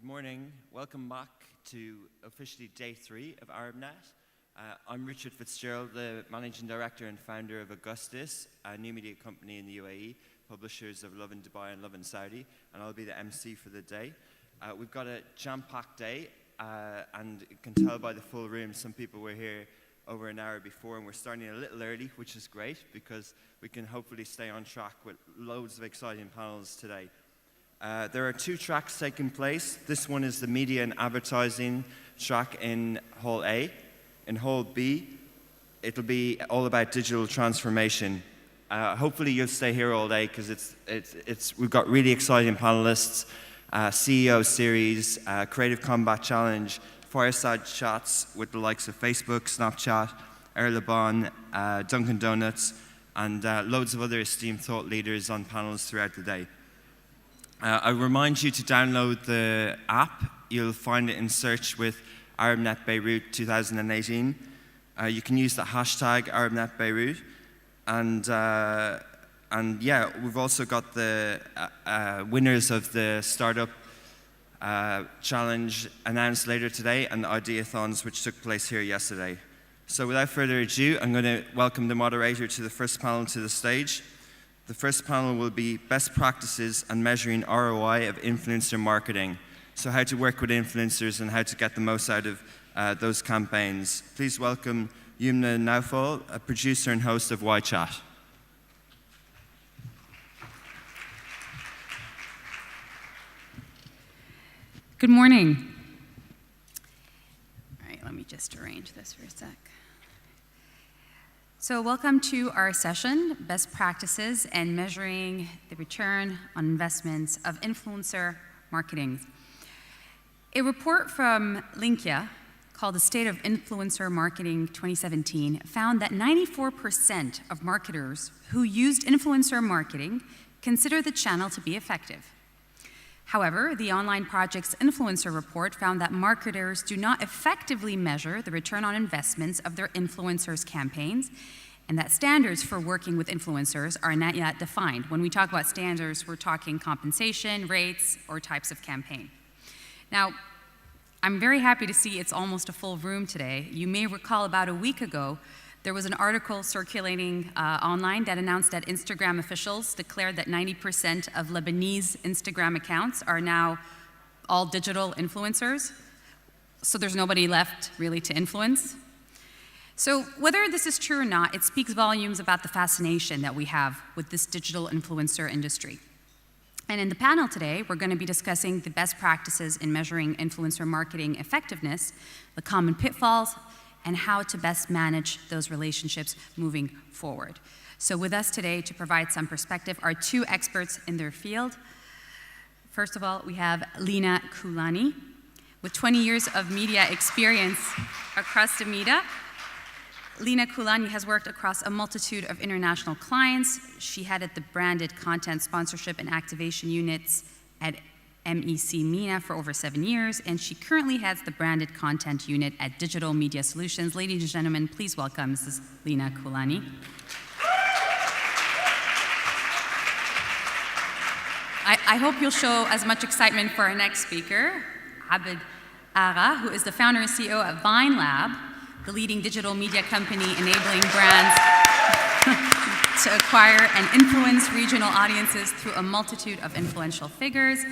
Good morning. Welcome back to officially day 3 of ArabNet. I'm Richard Fitzgerald, the Managing Director and founder of Augustus, a new media company in the UAE, publishers of Love in Dubai and Love in Saudi, and I'll be the MC for the day. We've got a jam-packed day, and you can tell by the full room, some people were here over an hour before, and we're starting a little early, which is great, because we can hopefully stay on track with loads of exciting panels today. There are 2 tracks taking place. This one is the media and advertising track in Hall A. In Hall B, it'll be all about digital transformation. Hopefully you'll stay here all day because we've got really exciting panelists, CEO series, Creative Combat Challenge, fireside chats with the likes of Facebook, Snapchat, Air Liban, Dunkin' Donuts, and loads of other esteemed thought leaders on panels throughout the day. I remind you to download the app. You'll find it in search with ArabNet Beirut 2018. You can use the hashtag ArabNet Beirut. And yeah, we've also got the winners of the Startup Challenge announced later today and the Ideathons, which took place here yesterday. So without further ado, I'm going to welcome the moderator to the first panel to the stage. The first panel will be Best Practices and Measuring ROI of Influencer Marketing. So how to work with influencers and how to get the most out of those campaigns. Please welcome Youmna and Naufal, a producer and host of YChat. Good morning. All right, let me just arrange this for a sec. So welcome to our session, Best Practices and Measuring the Return on Investments of Influencer Marketing. A report from Linqia called The State of Influencer Marketing 2017 found that 94% of marketers who used influencer marketing consider the channel to be effective. However, the Online Project's influencer report found that marketers do not effectively measure the return on investments of their influencers' campaigns, and that standards for working with influencers are not yet defined. When we talk about standards, we're talking compensation, rates, or types of campaign. Now, I'm very happy to see it's almost a full room today. You may recall about a week ago, there was an article circulating online that announced that Instagram officials declared that 90% of Lebanese Instagram accounts are now all digital influencers. So there's nobody left really to influence. So whether this is true or not, it speaks volumes about the fascination that we have with this digital influencer industry. And in the panel today, we're going to be discussing the best practices in measuring influencer marketing effectiveness, the common pitfalls, and how to best manage those relationships moving forward. So with us today to provide some perspective are 2 experts in their field. First of all, we have Leena Kewlani, with 20 years of media experience across the media. Leena Kewlani has worked across a multitude of international clients. She headed the branded content sponsorship and activation units at MEC MENA for over 7 years, and she currently heads the branded content unit at Digital Media Solutions. Ladies and gentlemen, please welcome Mrs. Leena Kewlani. I hope you'll show as much excitement for our next speaker, Abed, Agha, who is the founder and CEO of VineLab, the leading digital media company enabling brands to acquire and influence regional audiences through a multitude of influential figures.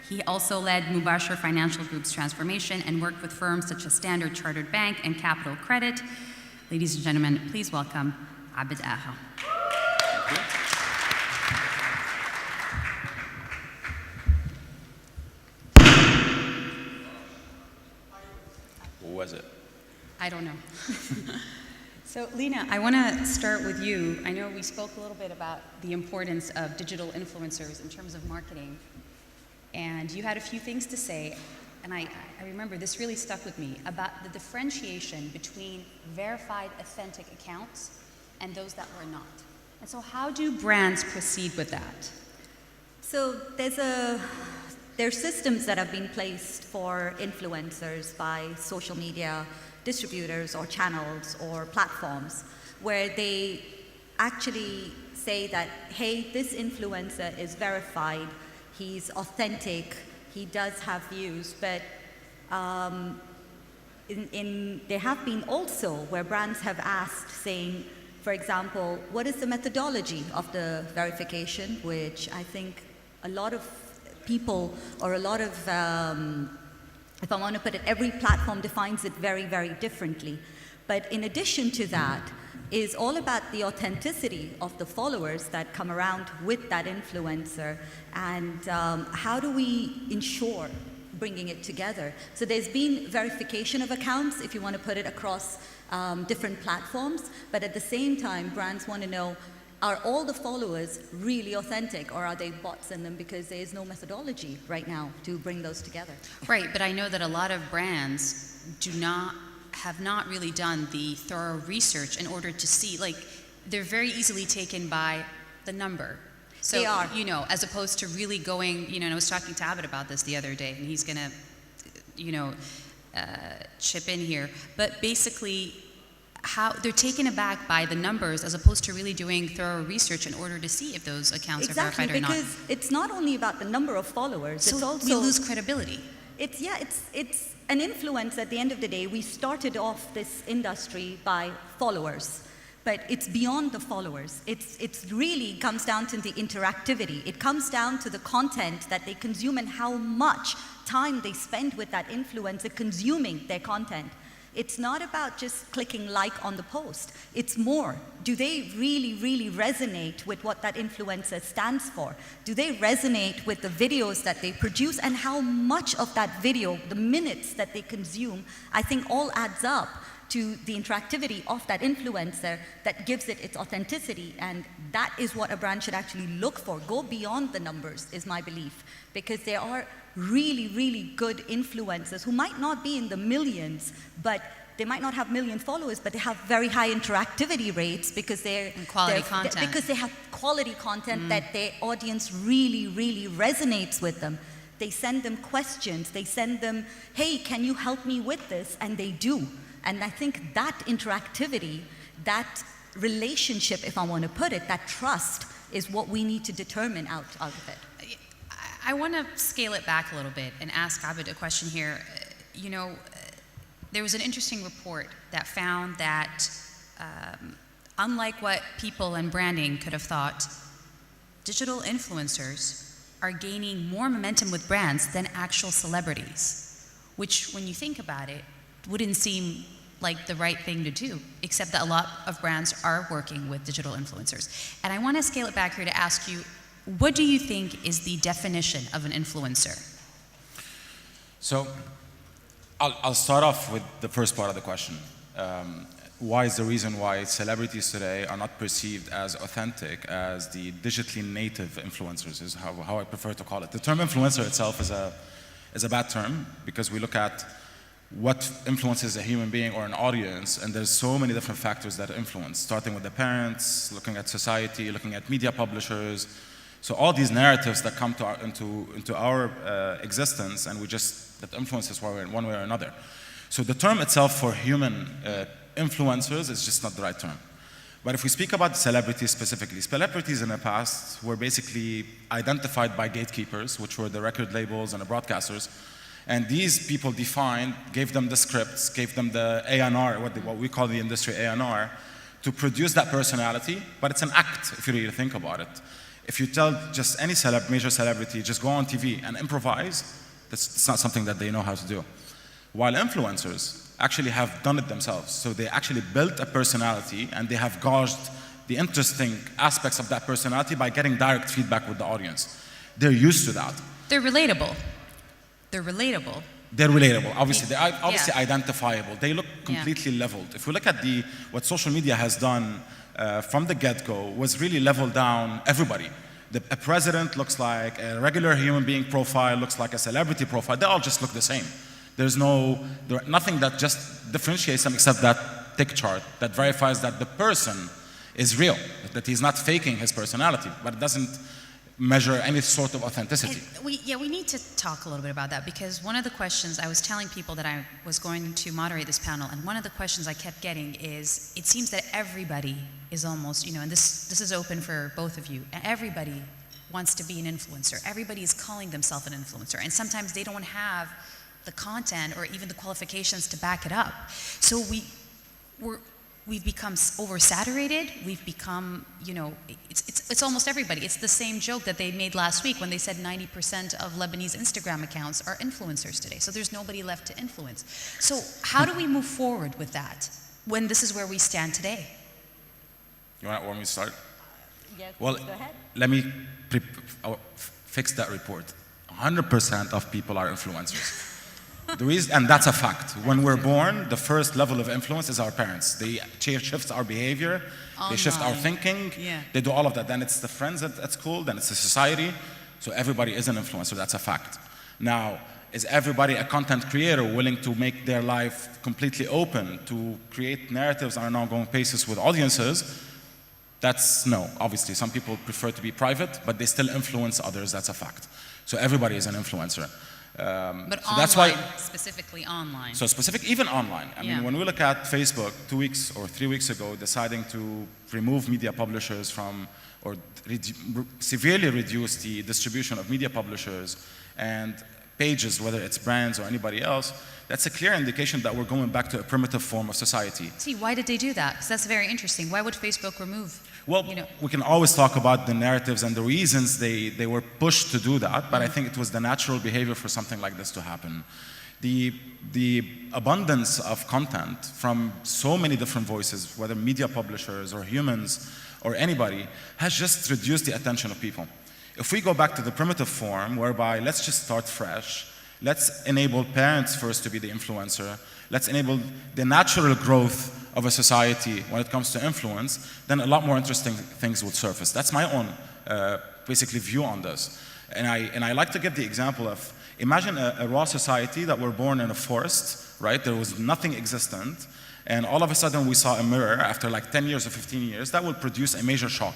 He also led Mubashir Financial Group's transformation and worked with firms such as Standard Chartered Bank and Capital Credit. Ladies and gentlemen, please welcome Abed Agha. What was it? I don't know. So, Leena, I want to start with you. I know we spoke a little bit about the importance of digital influencers in terms of marketing, and you had a few things to say, and I remember this really stuck with me, about the differentiation between verified, authentic accounts and those that were not. And so how do brands proceed with that? So there's systems that have been placed for influencers by social media distributors or channels or platforms where they actually say that, hey, this influencer is verified, he's authentic, he does have views, but there have been also where brands have asked, saying, for example, what is the methodology of the verification, which I think a lot of people, or a lot of, if I want to put it, every platform defines it very, very differently. But in addition to that, is all about the authenticity of the followers that come around with that influencer, and how do we ensure bringing it together. So there's been verification of accounts, if you want to put it across different platforms, but at the same time, brands want to know, are all the followers really authentic, or are they bots in them, because there is no methodology right now to bring those together. Right, but I know that a lot of brands have not really done the thorough research in order to see, like, they're very easily taken by the number. So, they are. You know, as opposed to really going, you know, and I was talking to Abed about this the other day, and he's going to, you know, chip in here. But basically, how they're taken aback by the numbers as opposed to really doing thorough research in order to see if those accounts are verified or not. Exactly, because it's not only about the number of followers, So it's also... we lose credibility. It's an influence at the end of the day. We started off this industry by followers, but it's beyond the followers. It's really comes down to the interactivity. It comes down to the content that they consume and how much time they spend with that influencer consuming their content. It's not about just clicking like on the post. It's more. Do they really, really resonate with what that influencer stands for? Do they resonate with the videos that they produce, and how much of that video, the minutes that they consume, I think all adds up to the interactivity of that influencer that gives it its authenticity. And that is what a brand should actually look for. Go beyond the numbers, is my belief, because there are really, really good influencers who might not be in the millions, but they might not have million followers, but they have very high interactivity rates because because they have quality content that their audience really, really resonates with them. They send them questions, they send them, hey, can you help me with this? And they do. And I think that interactivity, that relationship, if I want to put it, that trust is what we need to determine out of it. I want to scale it back a little bit and ask Abed a question here. You know, there was an interesting report that found that unlike what people and branding could have thought, digital influencers are gaining more momentum with brands than actual celebrities, which, when you think about it, wouldn't seem like the right thing to do, except that a lot of brands are working with digital influencers. And I want to scale it back here to ask you, what do you think is the definition of an influencer? So I'll start off with the first part of the question. Why is the reason why celebrities today are not perceived as authentic as the digitally native influencers, is how I prefer to call it. The term influencer itself is a bad term, because we look at what influences a human being or an audience, and there's so many different factors that influence, starting with the parents, looking at society, looking at media publishers. So all these narratives that come into our existence, and that influence us one way or another. So the term itself for human influencers is just not the right term. But if we speak about celebrities specifically, celebrities in the past were basically identified by gatekeepers, which were the record labels and the broadcasters. And these people gave them the scripts, gave them the A&R, what we call the industry A&R, to produce that personality. But it's an act, if you really think about it. If you tell just any major celebrity, just go on TV and improvise, that's not something that they know how to do. While influencers actually have done it themselves. So they actually built a personality, and they have gauged the interesting aspects of that personality by getting direct feedback with the audience. They're used to that. They're relatable. They're relatable. They're relatable, obviously. They're obviously identifiable. They look completely leveled. If we look at what social media has done from the get-go, was really level down everybody. A president looks like a regular human being profile, looks like a celebrity profile. They all just look the same. There's nothing that just differentiates them except that tick chart that verifies that the person is real, that he's not faking his personality, but it doesn't measure any sort of authenticity. We need to talk a little bit about that, because one of the questions, I was telling people that I was going to moderate this panel, and one of the questions I kept getting is, it seems that everybody is almost, and this is open for both of you, everybody wants to be an influencer. Everybody is calling themselves an influencer, and sometimes they don't have the content or even the qualifications to back it up. So we've become oversaturated. We've become, it's almost everybody. It's the same joke that they made last week when they said 90% of Lebanese Instagram accounts are influencers today. So there's nobody left to influence. So how do we move forward with that when this is where we stand today? You want me to start? Yes, Well, go ahead. let me fix that report. 100% of people are influencers. The reason, and that's a fact. When we're born, the first level of influence is our parents. They shift our behavior, they shift our thinking, they do all of that. Then it's the friends at school, then it's the society. So everybody is an influencer, that's a fact. Now, is everybody a content creator willing to make their life completely open, to create narratives on an ongoing basis with audiences? That's no, obviously. Some people prefer to be private, but they still influence others, that's a fact. So everybody is an influencer. But so online, that's why, specifically online. so even online. I mean, when we look at Facebook 2 weeks or 3 weeks ago deciding to remove media publishers from, or severely reduce the distribution of media publishers and pages, whether it's brands or anybody else, that's a clear indication that we're going back to a primitive form of society. See, why did they do that? Because that's very interesting. Why would Facebook remove? Well, we can always talk about the narratives and the reasons they were pushed to do that, but I think it was the natural behavior for something like this to happen. The abundance of content from so many different voices, whether media publishers or humans or anybody, has just reduced the attention of people. If we go back to the primitive form, whereby let's just start fresh, let's enable parents first to be the influencer, let's enable the natural growth of a society when it comes to influence, then a lot more interesting things would surface. That's my own basically view on this. And I like to give the example of, imagine a raw society that were born in a forest, right? There was nothing existent, and all of a sudden we saw a mirror after like 10 years or 15 years, that will produce a major shock.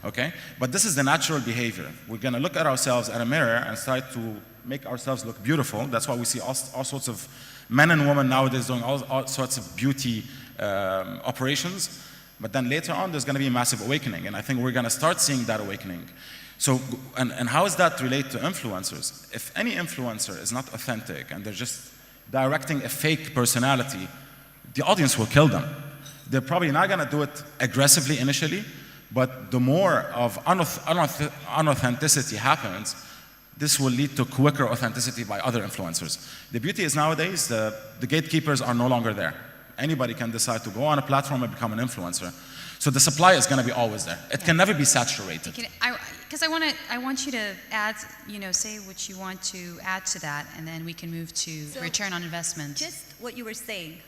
Okay? But this is the natural behavior. We're going to look at ourselves at a mirror and try to make ourselves look beautiful. That's why we see all sorts of men and women nowadays doing all sorts of beauty operations. But then later on, there's going to be a massive awakening. And I think we're going to start seeing that awakening. So, and how does that relate to influencers? If any influencer is not authentic and they're just directing a fake personality, the audience will kill them. They're probably not going to do it aggressively initially, but the more of unauthenticity happens, this will lead to quicker authenticity by other influencers. The beauty is nowadays, the gatekeepers are no longer there. Anybody can decide to go on a platform and become an influencer. So the supply is going to be always there. It can never be saturated. Because I want you to add, say what you want to add to that, and then we can move to return on investment. Just what you were saying,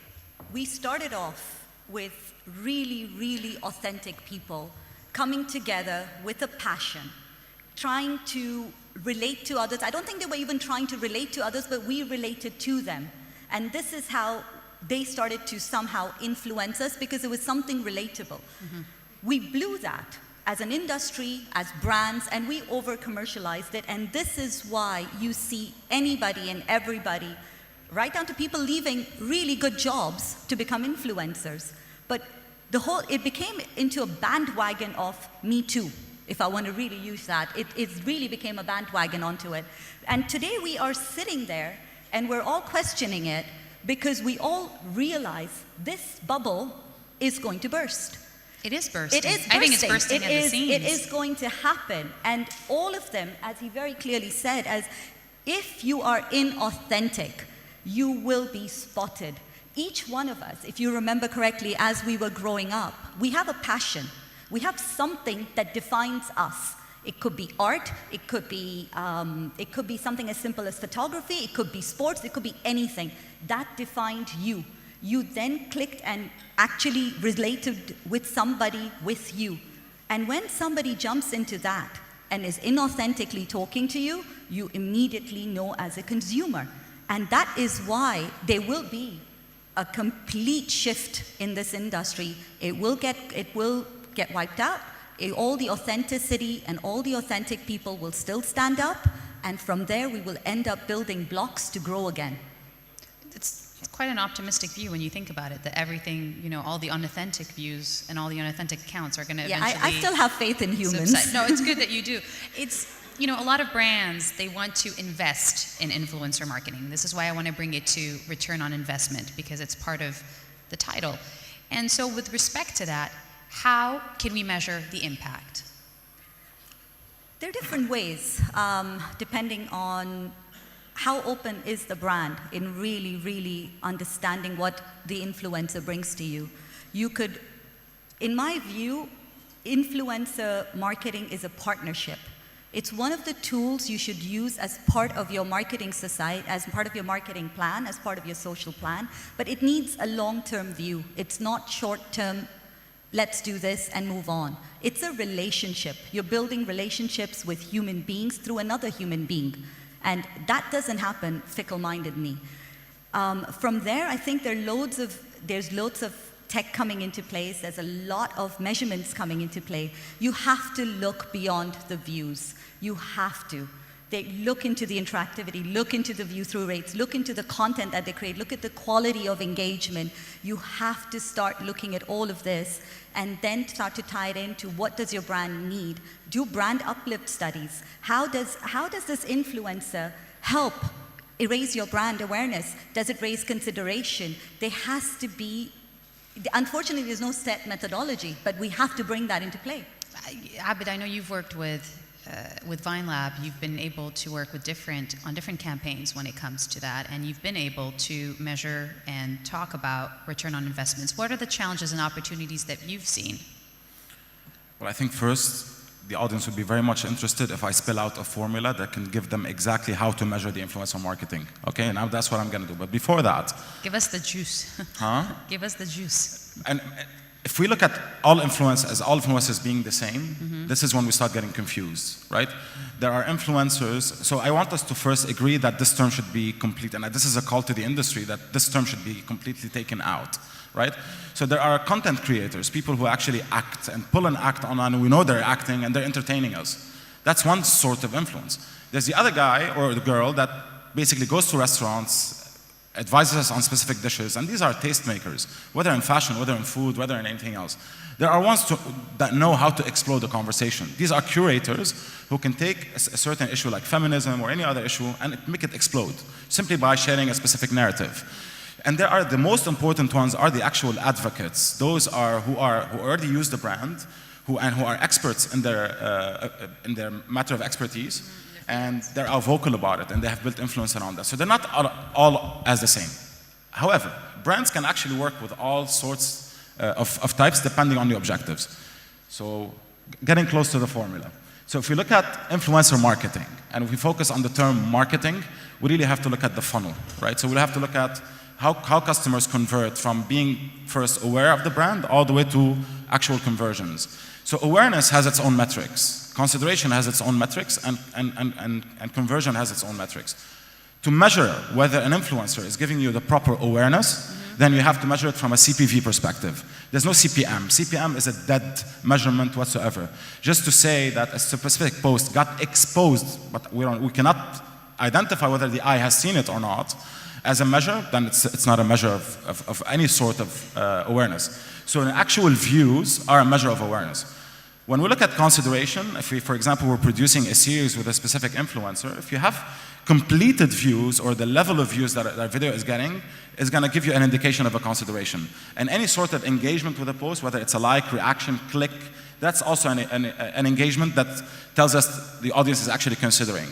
we started off with really, really authentic people coming together with a passion, trying to relate to others. I don't think they were even trying to relate to others, but we related to them. And this is how they started to somehow influence us, because it was something relatable. Mm-hmm. We blew that as an industry, as brands, and we over-commercialized it. And this is why you see anybody and everybody, right down to people leaving really good jobs to become influencers. But it became into a bandwagon of Me Too, if I want to really use that. It really became a bandwagon onto it. And today we are sitting there and we're all questioning it, because we all realize this bubble is going to burst. It is bursting. It is bursting. I think it's bursting at the seams. It is going to happen. And all of them, as he very clearly said, as if you are inauthentic, you will be spotted. Each one of us, if you remember correctly, as we were growing up, we have a passion. We have something that defines us. It could be art, it could be something as simple as photography, it could be sports, it could be anything. That defined you. You then clicked and actually related with somebody with you. And when somebody jumps into that and is inauthentically talking to you, you immediately know as a consumer. And that is why there will be a complete shift in this industry. It will get wiped out. All the authenticity and all the authentic people will still stand up, and from there we will end up building blocks to grow again. It's quite an optimistic view when you think about it, that everything, all the unauthentic views and all the unauthentic accounts are going to eventually... I still have faith in humans. subside. No, it's good that you do. It's, a lot of brands, they want to invest in influencer marketing. This is why I want to bring it to return on investment, because it's part of the title. And so with respect to that, how can we measure the impact? There are different ways, depending on how open is the brand in really, really understanding what the influencer brings to you. You could, in my view, influencer marketing is a partnership. It's one of the tools you should use as part of your marketing society, as part of your marketing plan, as part of your social plan, but it needs a long-term view. It's not short-term, let's do this and move on. It's a relationship. You're building relationships with human beings through another human being. And that doesn't happen fickle-mindedly. From there, I think there's loads of tech coming into place. There's a lot of measurements coming into play. You have to look beyond the views. You have to. They look into the interactivity, look into the view-through rates, look into the content that they create, look at the quality of engagement. You have to start looking at all of this and then start to tie it into what does your brand need. Do brand uplift studies. How does this influencer help raise your brand awareness? Does it raise consideration? There has to be, unfortunately there's no set methodology, but we have to bring that into play. Abed, I know you've worked with VineLab, you've been able to work with on different campaigns when it comes to that, and you've been able to measure and talk about return on investments. What are the challenges and opportunities that you've seen? Well, I think first, the audience would be very much interested if I spell out a formula that can give them exactly how to measure the influencer marketing. Okay, now that's what I'm going to do. But before that... Give us the juice. Huh? Give us the juice. And if we look at all influencers being the same, this is when we start getting confused, right? There are influencers, so I want us to first agree that this term should be complete, and this is a call to the industry that this term should be completely taken out, right? So there are content creators, people who actually act and pull an act on, and we know they're acting and they're entertaining us. That's one sort of influence. There's the other guy or the girl that basically goes to restaurants, advises us on specific dishes, and these are tastemakers, whether in fashion, whether in food, whether in anything else. There are ones that know how to explode the conversation. These are curators who can take a certain issue like feminism or any other issue and make it explode, simply by sharing a specific narrative. And there are the most important ones are the actual advocates. Those are who already use the brand, who are experts in their matter of expertise, and they're all vocal about it, and they have built influence around that. So they're not all as the same. However, brands can actually work with all sorts of types depending on the objectives. So getting close to the formula. So if we look at influencer marketing, and if we focus on the term marketing, we really have to look at the funnel, right? So we'll have to look at how customers convert from being first aware of the brand all the way to actual conversions. So awareness has its own metrics. Consideration has its own metrics, and conversion has its own metrics. To measure whether an influencer is giving you the proper awareness, then you have to measure it from a CPV perspective. There's no CPM. CPM is a dead measurement whatsoever. Just to say that a specific post got exposed, but we cannot identify whether the eye has seen it or not, as a measure, then it's not a measure of any sort of awareness. So actual views are a measure of awareness. When we look at consideration, if we, for example, we're producing a series with a specific influencer, if you have completed views or the level of views that our video is getting, is going to give you an indication of a consideration. And any sort of engagement with a post, whether it's a like, reaction, click, that's also an engagement that tells us the audience is actually considering.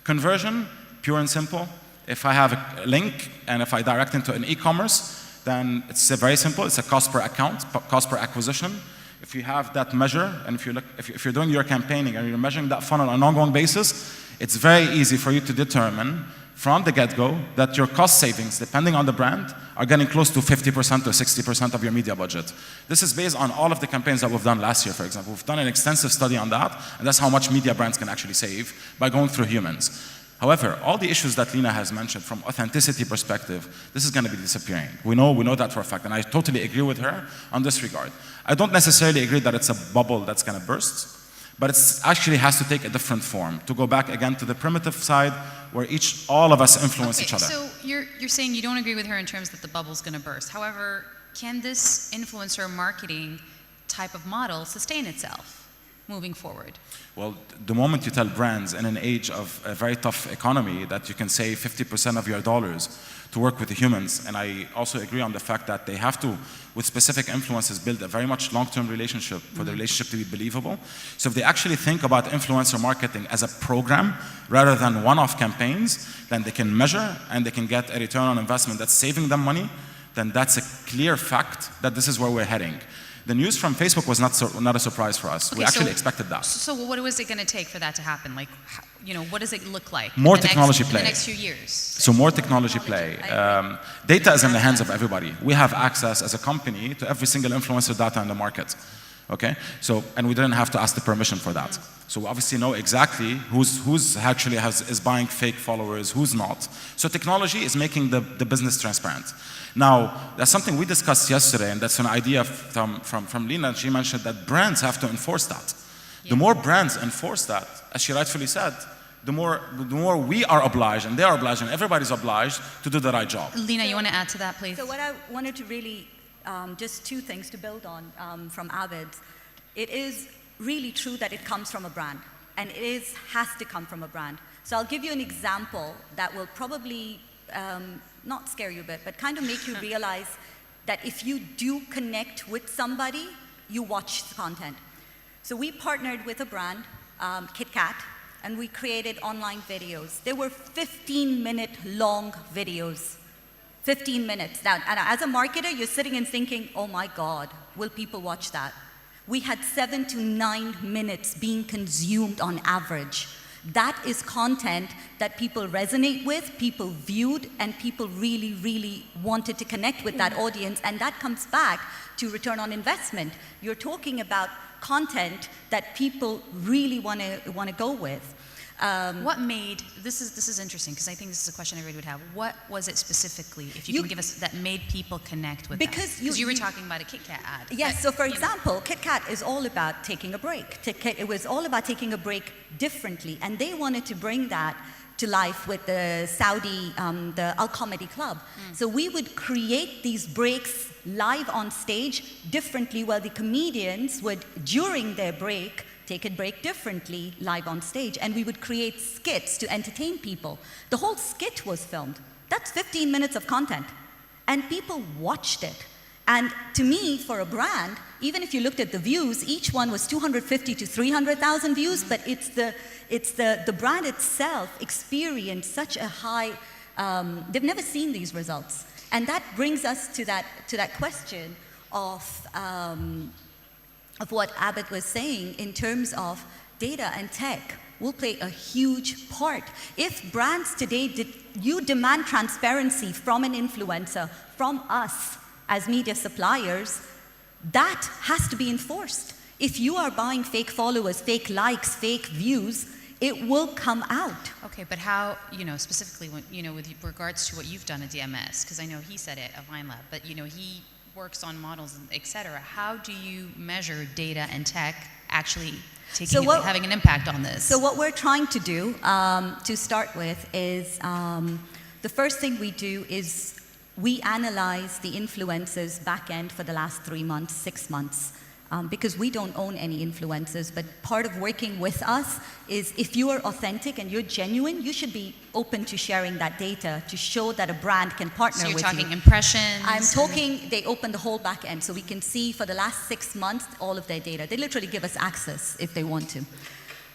Conversion, pure and simple. If I have a link and if I direct into an e-commerce, then it's very simple. It's a cost per account, cost per acquisition. If you have that measure, and if you're doing your campaigning and you're measuring that funnel on an ongoing basis, it's very easy for you to determine from the get-go that your cost savings, depending on the brand, are getting close to 50% or 60% of your media budget. This is based on all of the campaigns that we've done last year, for example. We've done an extensive study on that, and that's how much media brands can actually save by going through humans. However, all the issues that Leena has mentioned from authenticity perspective, this is going to be disappearing. We know that for a fact, and I totally agree with her on this regard. I don't necessarily agree that it's a bubble that's going to burst, but it actually has to take a different form. To go back again to the primitive side, where all of us influence each other. So you're saying you don't agree with her in terms that the bubble's going to burst. However, can this influencer marketing type of model sustain itself moving forward? Well, the moment you tell brands in an age of a very tough economy that you can save 50% of your dollars to work with the humans, and I also agree on the fact that they have to, with specific influencers, build a very much long-term relationship for the relationship to be believable. So if they actually think about influencer marketing as a program rather than one-off campaigns, then they can measure and they can get a return on investment that's saving them money, then that's a clear fact that this is where we're heading. The news from Facebook was not a surprise for us. Okay, we actually expected that. So what was it going to take for that to happen? Like, what does it look like? More technology play. In the next few years. So more technology play. Data is in the hands of everybody. We have access as a company to every single influencer data in the market. Okay? So, and we didn't have to ask the permission for that. So we obviously know exactly who's actually is buying fake followers, who's not. So technology is making the business transparent. Now, that's something we discussed yesterday, and that's an idea from Leena. She mentioned that brands have to enforce that. Yeah. The more brands enforce that, as she rightfully said, the more we are obliged, and they are obliged, and everybody's obliged to do the right job. Leena, you want to add to that, please? So what I wanted to really, just two things to build on from Abed. It is really true that it comes from a brand, and it has to come from a brand. So I'll give you an example that will probably not scare you a bit, but kind of make you realize that if you do connect with somebody, you watch the content. So we partnered with a brand, KitKat, and we created online videos. They were 15-minute long videos. 15 minutes. Now, and as a marketer, you're sitting and thinking, oh my God, will people watch that? We had 7 to 9 minutes being consumed on average. That is content that people resonate with, people viewed, and people really, really wanted to connect with that audience, and that comes back to return on investment. You're talking about content that people really want to go with. What made, this is interesting, because I think this is a question everybody would have. What was it specifically, if you can give us, that made people connect with because that? Because you were talking about a KitKat ad. Yes, so for example, KitKat is all about taking a break. It was all about taking a break differently, and they wanted to bring that to life with the Saudi, the Al Comedy Club. So we would create these breaks live on stage differently, while the comedians would, during their break, take a break differently live on stage, and we would create skits to entertain people. The whole skit was filmed. That's 15 minutes of content, and people watched it. And to me, for a brand, even if you looked at the views, each one was 250 to 300,000 views, but it's the brand itself experienced such a high, they've never seen these results. And that brings us to that question of what Abed was saying in terms of data and tech will play a huge part. If brands today, you demand transparency from an influencer, from us as media suppliers, that has to be enforced. If you are buying fake followers, fake likes, fake views, it will come out. Okay, but how, specifically, when, with regards to what you've done at DMS, because I know he said it at VineLab, but he works on models, etc. How do you measure data and tech actually having an impact on this? So what we're trying to do, to start with, is the first thing we do is we analyze the influencers back end for the last 3 months, 6 months. Because we don't own any influencers, but part of working with us is if you are authentic and you're genuine, you should be open to sharing that data to show that a brand can partner with you. So you're talking impressions? I'm talking, they open the whole back end, so we can see for the last 6 months all of their data. They literally give us access if they want to.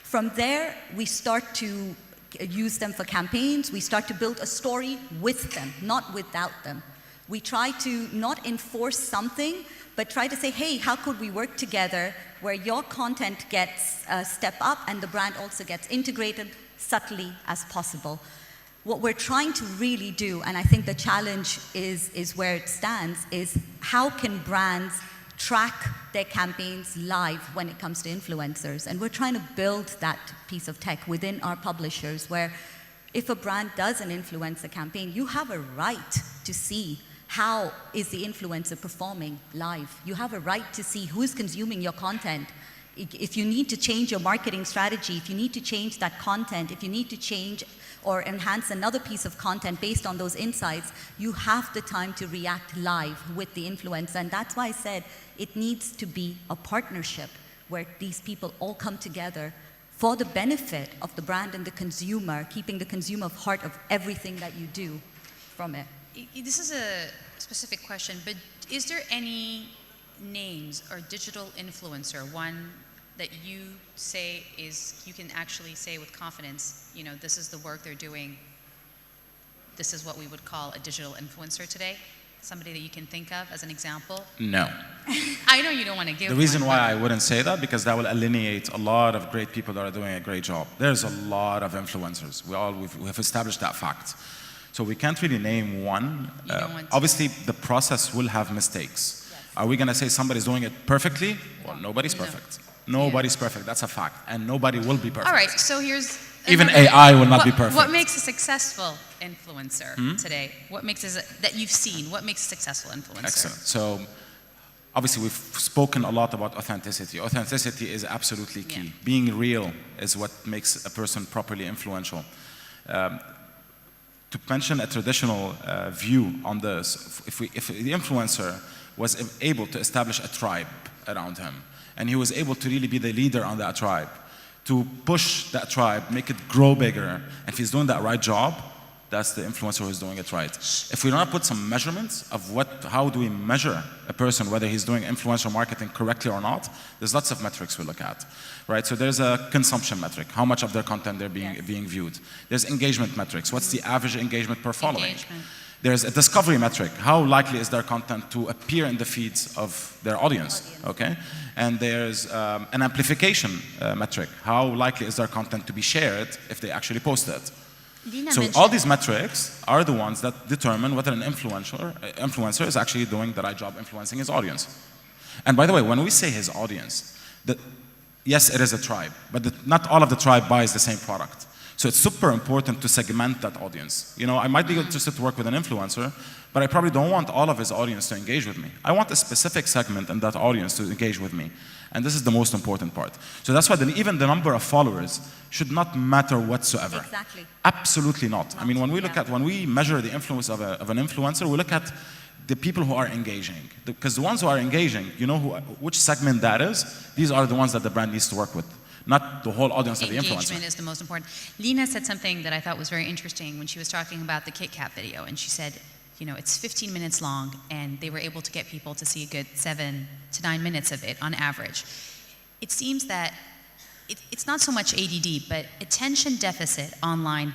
From there, we start to use them for campaigns. We start to build a story with them, not without them. We try to not enforce something, but try to say, hey, how could we work together where your content gets a step up and the brand also gets integrated subtly as possible. What we're trying to really do, and I think the challenge is where it stands, is how can brands track their campaigns live when it comes to influencers? And we're trying to build that piece of tech within our publishers where if a brand does an influencer campaign, you have a right to see how is the influencer performing live. You have a right to see who's consuming your content. If you need to change your marketing strategy, if you need to change that content, if you need to change or enhance another piece of content based on those insights, you have the time to react live with the influencer. And that's why I said it needs to be a partnership where these people all come together for the benefit of the brand and the consumer, keeping the consumer at the heart of everything that you do from it. This is a specific question, but is there any names or digital influencer, one that you say is, you can actually say with confidence, you know, this is the work they're doing, this is what we would call a digital influencer today? Somebody that you can think of as an example? No. I know you don't want to give The reason one, why I wouldn't say that, because that will alienate a lot of great people that are doing a great job. There's a lot of influencers. We've established that fact. So we can't really name one. Obviously, the process will have mistakes. Yes. Are we going to say somebody's doing it perfectly? Well, nobody's perfect. Nobody's perfect. That's a fact. And nobody will be perfect. All right, so here's... Even AI will not be perfect. What makes a successful influencer today? What makes it, that you've seen, what makes a successful influencer? Excellent. So, obviously, we've spoken a lot about authenticity. Authenticity is absolutely key. Yeah. Being real is what makes a person properly influential. To mention a traditional view on this, if the influencer was able to establish a tribe around him, and he was able to really be the leader on that tribe, to push that tribe, make it grow bigger, and if he's doing that right job, that's the influencer who's doing it right. If we don't put some measurements of how do we measure a person, whether he's doing influencer marketing correctly or not, there's lots of metrics we look at, right? So there's a consumption metric, how much of their content they're being viewed. There's engagement metrics, what's the average engagement per following? There's a discovery metric, how likely is their content to appear in the feeds of their audience, okay? And there's an amplification metric, how likely is their content to be shared if they actually post it. Leena So all these metrics are the ones that determine whether an influencer is actually doing the right job influencing his audience. And by the way, when we say his audience, yes, it is a tribe, but not all of the tribe buys the same product. So it's super important to segment that audience. You know, I might be interested to work with an influencer, but I probably don't want all of his audience to engage with me. I want a specific segment in that audience to engage with me. And this is the most important part. So that's why even the number of followers should not matter whatsoever. Exactly. Absolutely not. I mean, when we measure the influence of an influencer, we look at the people who are engaging. Because the ones who are engaging, you know which segment that is? These are the ones that the brand needs to work with. Not the whole audience of the influencer. Engagement is the most important. Leena said something that I thought was very interesting when she was talking about the Kit Kat video. And she said, you know, it's 15 minutes long, and they were able to get people to see a good 7 to 9 minutes of it on average. It seems that it's not so much ADD, but attention deficit online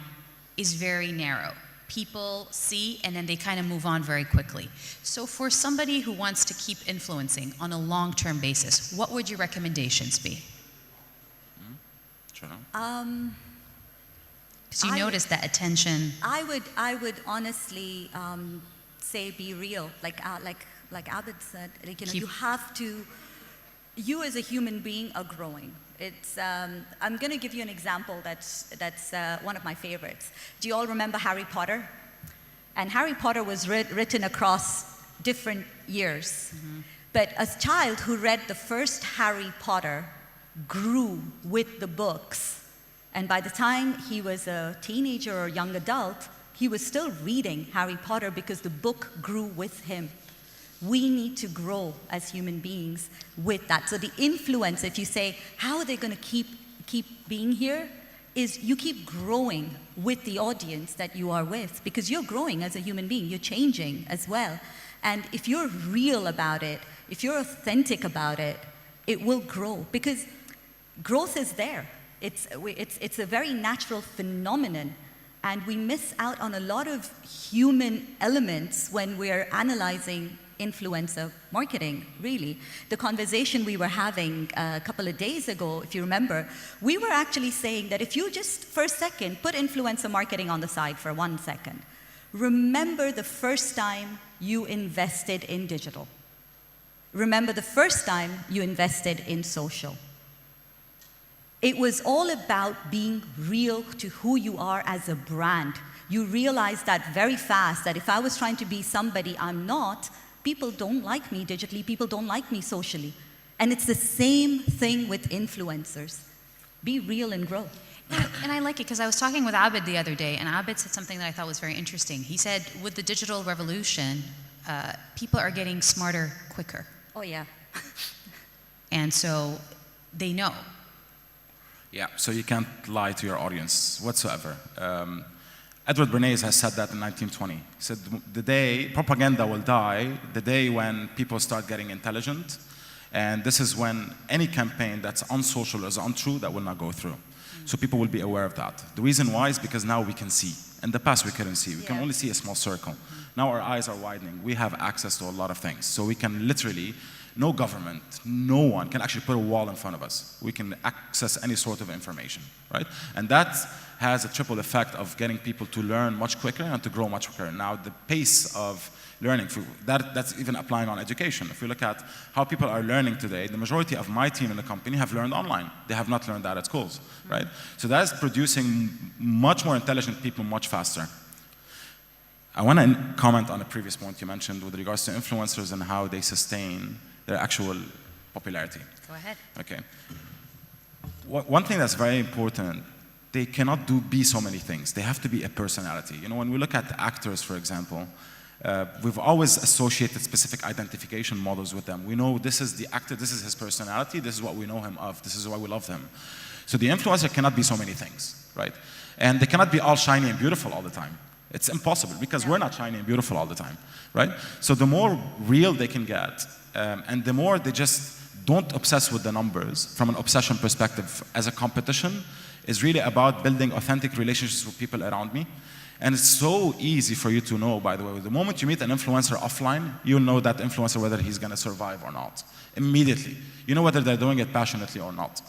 is very narrow. People see, and then they kind of move on very quickly. So for somebody who wants to keep influencing on a long-term basis, what would your recommendations be? So you notice that attention. I would honestly say be real, like Abed said. Like, you know, you have to. You as a human being are growing. It's. I'm going to give you an example that's one of my favorites. Do you all remember Harry Potter? And Harry Potter was written across different years. Mm-hmm. But a child who read the first Harry Potter grew with the books. And by the time he was a teenager or young adult, he was still reading Harry Potter because the book grew with him. We need to grow as human beings with that. So the influence, if you say, how are they going to keep being here, is you keep growing with the audience that you are with, because you're growing as a human being, you're changing as well. And if you're real about it, if you're authentic about it, it will grow, because growth is there. It's a very natural phenomenon, and we miss out on a lot of human elements when we're analyzing influencer marketing, really. The conversation we were having a couple of days ago, if you remember, we were actually saying that if you just, for a second, put influencer marketing on the side for 1 second, remember the first time you invested in digital. Remember the first time you invested in social. It was all about being real to who you are as a brand. You realize that very fast, that if I was trying to be somebody I'm not, people don't like me digitally, people don't like me socially. And it's the same thing with influencers. Be real and grow. And I like it because I was talking with Abed the other day, and Abed said something that I thought was very interesting. He said, with the digital revolution, people are getting smarter quicker. Oh, yeah. And so they know. Yeah, so you can't lie to your audience whatsoever. Edward Bernays has said that in 1920. He said, the day propaganda will die, the day when people start getting intelligent, and this is when any campaign that's unsocial or is untrue, that will not go through. So people will be aware of that. The reason why is because now we can see. In the past, we couldn't see. We can only see a small circle. Now our eyes are widening. We have access to a lot of things. So we can literally, no government, no one can actually put a wall in front of us. We can access any sort of information, right? And that has a triple effect of getting people to learn much quicker and to grow much quicker. Now, the pace of learning, that's even applying on education. If we look at how people are learning today, the majority of my team in the company have learned online. They have not learned that at schools, right? So that's producing much more intelligent people much faster. I want to comment on a previous point you mentioned with regards to influencers and how they sustain their actual popularity. Go ahead. Okay. One thing that's very important, they cannot be so many things. They have to be a personality. You know, when we look at actors, for example, we've always associated specific identification models with them. We know this is the actor, this is his personality, this is what we know him of, this is why we love him. So the influencer cannot be so many things, right? And they cannot be all shiny and beautiful all the time. It's impossible because we're not shiny and beautiful all the time, right? So the more real they can get, and the more they just don't obsess with the numbers from an obsession perspective as a competition, is really about building authentic relationships with people around me. And it's so easy for you to know, by the way, the moment you meet an influencer offline, you'll know that influencer whether he's going to survive or not. Immediately. You know whether they're doing it passionately or not.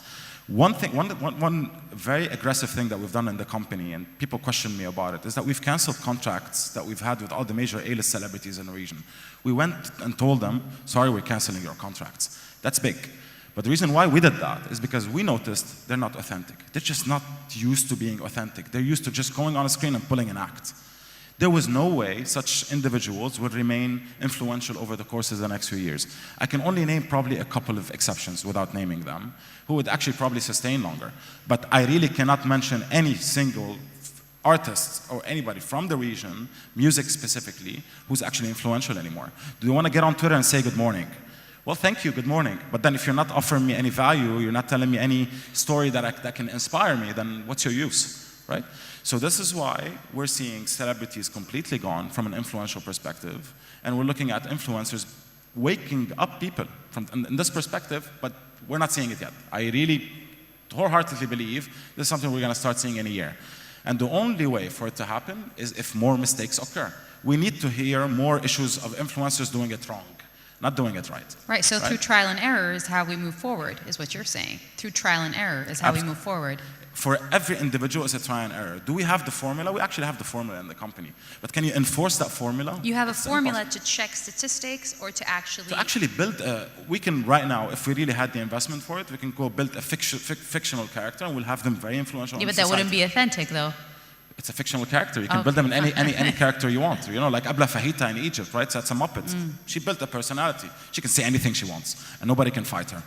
One very aggressive thing that we've done in the company, and people question me about it, is that we've canceled contracts that we've had with all the major A-list celebrities in the region. We went and told them, sorry, we're canceling your contracts. That's big. But the reason why we did that is because we noticed they're not authentic. They're just not used to being authentic. They're used to just going on a screen and pulling an act. There was no way such individuals would remain influential over the course of the next few years. I can only name probably a couple of exceptions without naming them, who would actually probably sustain longer. But I really cannot mention any single artist or anybody from the region, music specifically, who's actually influential anymore. Do you want to get on Twitter and say good morning? Well, thank you, good morning. But then if you're not offering me any value, you're not telling me any story that can inspire me, then what's your use, right? So this is why we're seeing celebrities completely gone from an influential perspective, and we're looking at influencers waking up people from in this perspective, but we're not seeing it yet. I really wholeheartedly believe this is something we're going to start seeing in a year. And the only way for it to happen is if more mistakes occur. We need to hear more issues of influencers doing it wrong, not doing it right. Right, so through trial and error is how we move forward, is what you're saying. Through trial and error is how we move forward. For every individual, it's a trial and error. Do we have the formula? We actually have the formula in the company. But can you enforce that formula? You have a formula to check statistics or to actually... To actually build we can right now, if we really had the investment for it, we can go build a fictional character and we'll have them very influential in but society. That wouldn't be authentic though. It's a fictional character. You can build them in any character you want. You know, like Abla Fahita in Egypt, right? So that's a Muppet. She built a personality. She can say anything she wants, and nobody can fight her,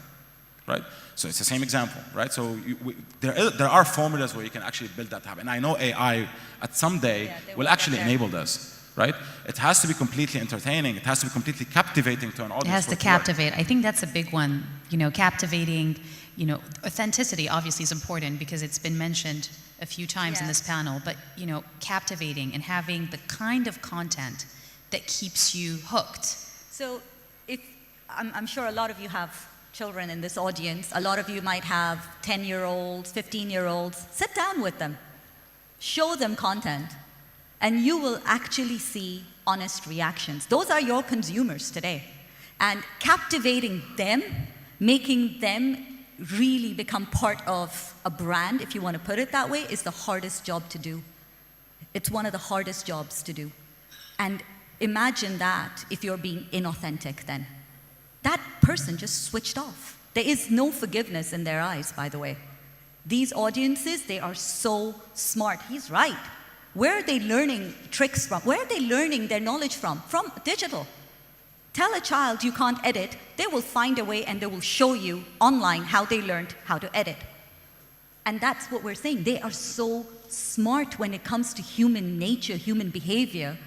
right? So it's the same example, right? So there are formulas where you can actually build that habit. And I know AI at some day will actually enable this, right? It has to be completely entertaining. It has to be completely captivating to an audience. It has to captivate. I think that's a big one. You know, captivating. You know, authenticity obviously is important because it's been mentioned a few times in this panel. But you know, captivating and having the kind of content that keeps you hooked. So, if I'm sure a lot of you have children in this audience. A lot of you might have 10-year-olds, 15-year-olds. Sit down with them. Show them content. And you will actually see honest reactions. Those are your consumers today. And captivating them, making them really become part of a brand, if you want to put it that way, is the hardest job to do. It's one of the hardest jobs to do. And imagine that if you're being inauthentic then. That person just switched off. There is no forgiveness in their eyes, by the way. These audiences, they are so smart. He's right. Where are they learning tricks from? Where are they learning their knowledge from? From digital. Tell a child you can't edit, they will find a way and they will show you online how they learned how to edit. And that's what we're saying. They are so smart when it comes to human nature, human behavior,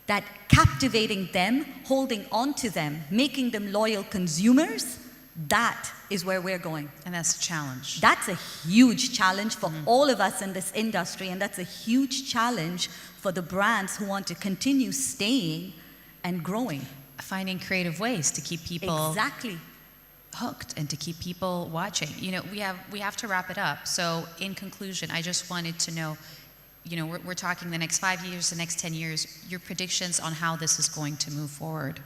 that captivating them, holding on to them, making them loyal consumers, that is where we're going. And that's a challenge. That's a huge challenge for all of us in this industry, and that's a huge challenge for the brands who want to continue staying and growing. Finding creative ways to keep people Exactly. hooked and to keep people watching. You know, we have to wrap it up. So in conclusion, I just wanted to know, you know, we're talking the next 5 years, the next 10 years, your predictions on how this is going to move forward.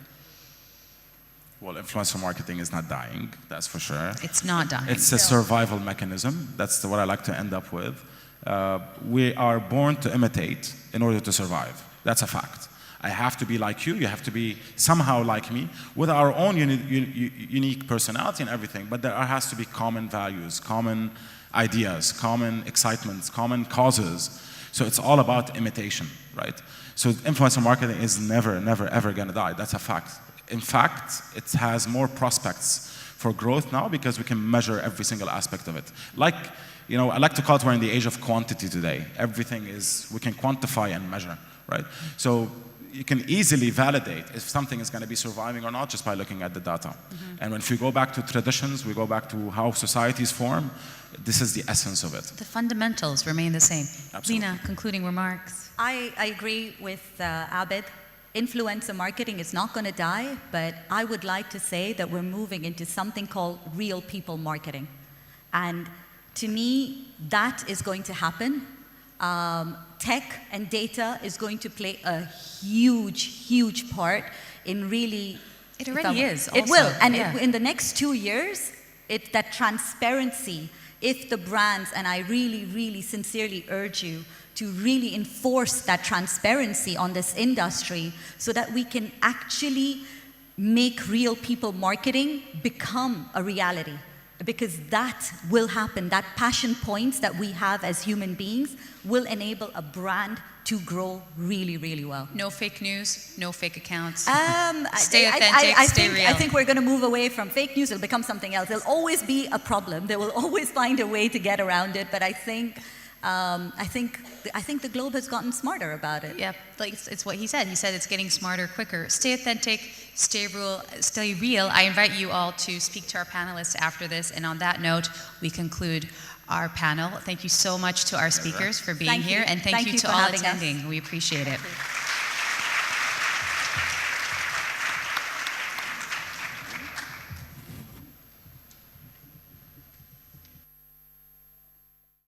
Well, influencer marketing is not dying, that's for sure. It's not dying. It's a survival mechanism. That's what I like to end up with. We are born to imitate in order to survive. That's a fact. I have to be like you have to be somehow like me, with our own unique personality and everything, but there has to be common values, common ideas, common excitements, common causes. So it's all about imitation, right? So influencer marketing is never, never, ever gonna die. That's a fact. In fact, it has more prospects for growth now because we can measure every single aspect of it. Like, you know, I like to call it we're in the age of quantity today. Everything is, we can quantify and measure, right? So you can easily validate if something is going to be surviving or not just by looking at the data. And if we go back to traditions, we go back to how societies form, this is the essence of it. The fundamentals remain the same. Absolutely. Leena, concluding remarks. I agree with Abed. Influencer marketing is not going to die, but I would like to say that we're moving into something called real people marketing. And to me, that is going to happen. Tech and data is going to play a huge, huge part in really... It already is. It will. And yeah. in the next 2 years, that transparency, if the brands, and I really, really sincerely urge you to really enforce that transparency on this industry so that we can actually make real people marketing become a reality. Because that will happen. That passion points that we have as human beings will enable a brand to grow really, really well. No fake news, no fake accounts. Stay authentic, stay real. I think we're going to move away from fake news. It'll become something else. There'll always be a problem. They will always find a way to get around it. But I think the globe has gotten smarter about it. Yeah, like it's what he said. He said it's getting smarter, quicker. Stay authentic, stay real. I invite you all to speak to our panelists after this. And on that note, we conclude our panel. Thank you so much to our speakers for being here. And thank you to all attending. We appreciate it.